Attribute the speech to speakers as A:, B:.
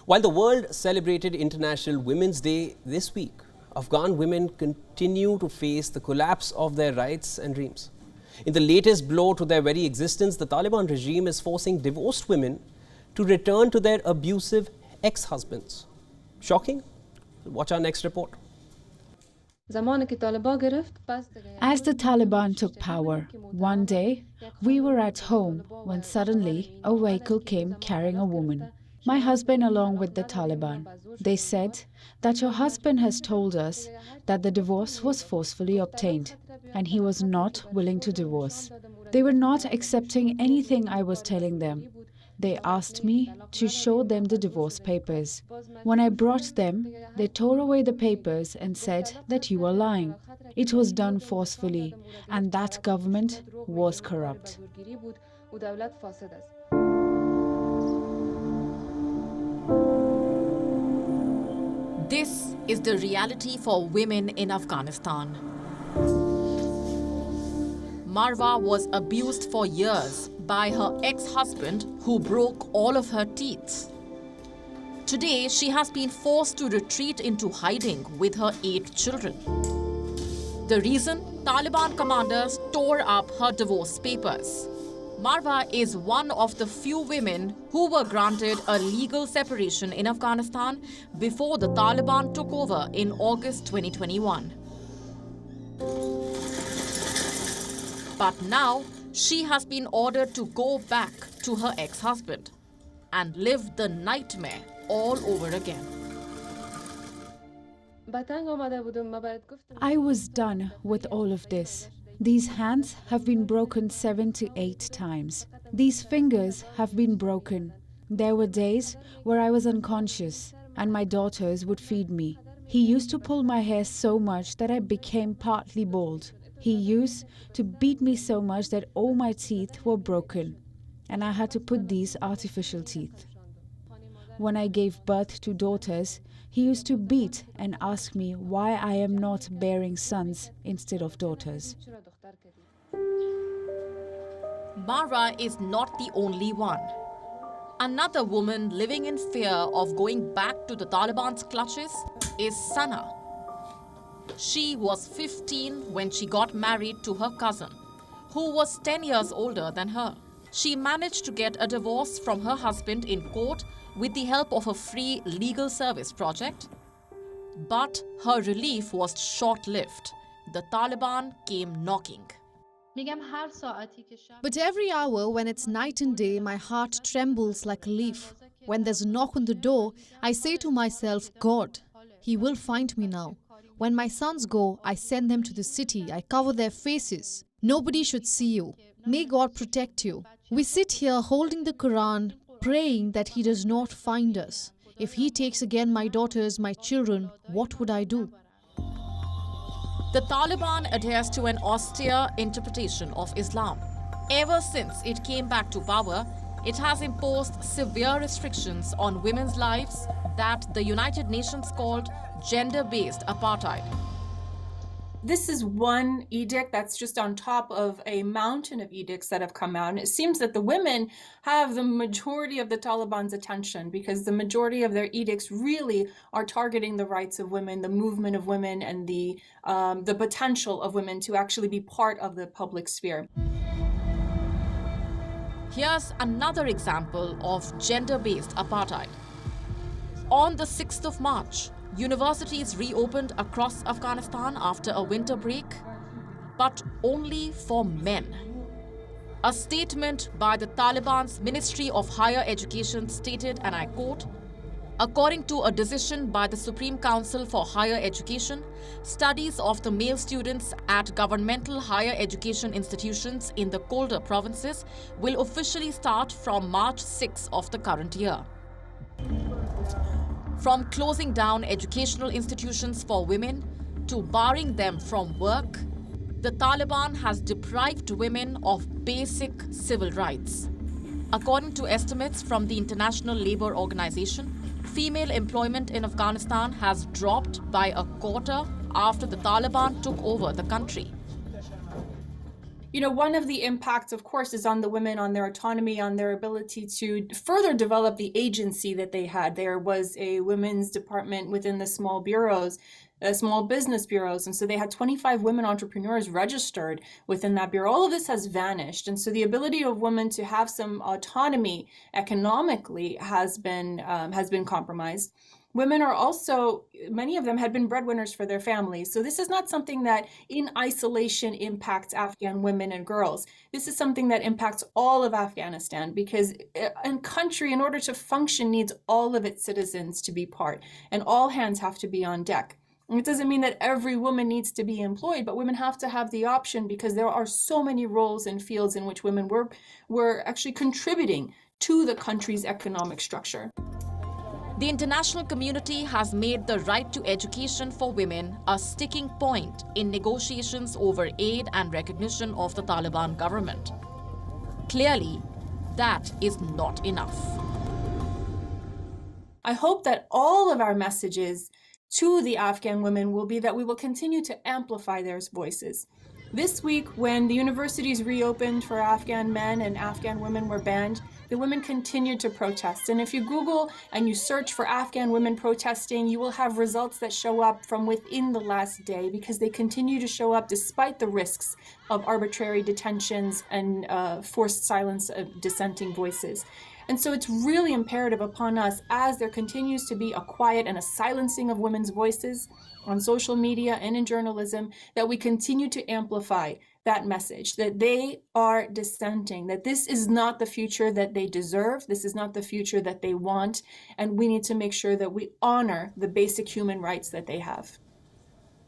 A: While the world celebrated International Women's Day this week, Afghan women continue to face the collapse of their rights and dreams. In the latest blow to their very existence, the Taliban regime is forcing divorced women to return to their abusive ex-husbands. Shocking? Watch our next report.
B: As the Taliban took power, one day we were at home when suddenly a vehicle came carrying a woman. My husband along with the Taliban. They said that your husband has told us that the divorce was forcefully obtained and he was not willing to divorce. They were not accepting anything I was telling them. They asked me to show them the divorce papers. When I brought them, they tore away the papers and said that you are lying. It was done forcefully, and that government was corrupt.
C: This is the reality for women in Afghanistan. Marwa was abused for years by her ex-husband who broke all of her teeth. Today, she has been forced to retreat into hiding with her 8 children. The reason? Taliban commanders tore up her divorce papers. Marwa is one of the few women who were granted a legal separation in Afghanistan before the Taliban took over in August 2021. But now, she has been ordered to go back to her ex-husband and live the nightmare all over again.
B: I was done with all of this. These hands have been broken 7 to 8 times. These fingers have been broken. There were days where I was unconscious and my daughters would feed me. He used to pull my hair so much that I became partly bald. He used to beat me so much that all my teeth were broken, and I had to put these artificial teeth. When I gave birth to daughters, he used to beat and ask me why I am not bearing sons instead of daughters.
C: Marwa is not the only one. Another woman living in fear of going back to the Taliban's clutches is Sana. She was 15 when she got married to her cousin, who was 10 years older than her. She managed to get a divorce from her husband in court with the help of a free legal service project. But her relief was short-lived. The Taliban came knocking.
D: But every hour when it's night and day, my heart trembles like a leaf. When there's a knock on the door, I say to myself, God, He will find me now. When my sons go, I send them to the city. I cover their faces. Nobody should see you. May God protect you. We sit here holding the Quran, praying that He does not find us. If He takes again my daughters, my children, what would I do?
C: The Taliban adheres to an austere interpretation of Islam. Ever since it came back to power, it has imposed severe restrictions on women's lives that the United Nations called gender-based apartheid.
E: This is one edict that's just on top of a mountain of edicts that have come out. And it seems that the women have the majority of the Taliban's attention because the majority of their edicts really are targeting the rights of women, the movement of women, and the potential of women to actually be part of the public sphere.
C: Here's another example of gender-based apartheid. On the 6th of March, universities reopened across Afghanistan after a winter break, but only for men. A statement by the Taliban's Ministry of Higher Education stated, and I quote, "According to a decision by the Supreme Council for Higher Education, studies of the male students at governmental higher education institutions in the colder provinces will officially start from March 6 of the current year." From closing down educational institutions for women to barring them from work, the Taliban has deprived women of basic civil rights. According to estimates from the International Labour Organization, female employment in Afghanistan has dropped by a quarter after the Taliban took over the country.
E: One of the impacts, of course, is on the women, on their autonomy, on their ability to further develop the agency that they had. There was a women's department within the small bureaus, small business bureaus. And so they had 25 women entrepreneurs registered within that bureau. All of this has vanished. And so the ability of women to have some autonomy economically has been compromised. Women are also, many of them had been breadwinners for their families. So this is not something that in isolation impacts Afghan women and girls. This is something that impacts all of Afghanistan, because a country, in order to function, needs all of its citizens to be part, and all hands have to be on deck. It doesn't mean that every woman needs to be employed, but women have to have the option, because there are so many roles and fields in which women were actually contributing to the country's economic structure.
C: The international community has made the right to education for women a sticking point in negotiations over aid and recognition of the Taliban government. Clearly, that is not enough.
E: I hope that all of our messages to the Afghan women will be that we will continue to amplify their voices. This week, when the universities reopened for Afghan men and Afghan women were banned, the women continued to protest. And if you Google and you search for Afghan women protesting, you will have results that show up from within the last day, because they continue to show up despite the risks of arbitrary detentions and forced silence of dissenting voices. And so it's really imperative upon us, as there continues to be a quiet and a silencing of women's voices on social media and in journalism, that we continue to amplify that message, that they are dissenting, that this is not the future that they deserve, this is not the future that they want, and we need to make sure that we honor the basic human rights that they have.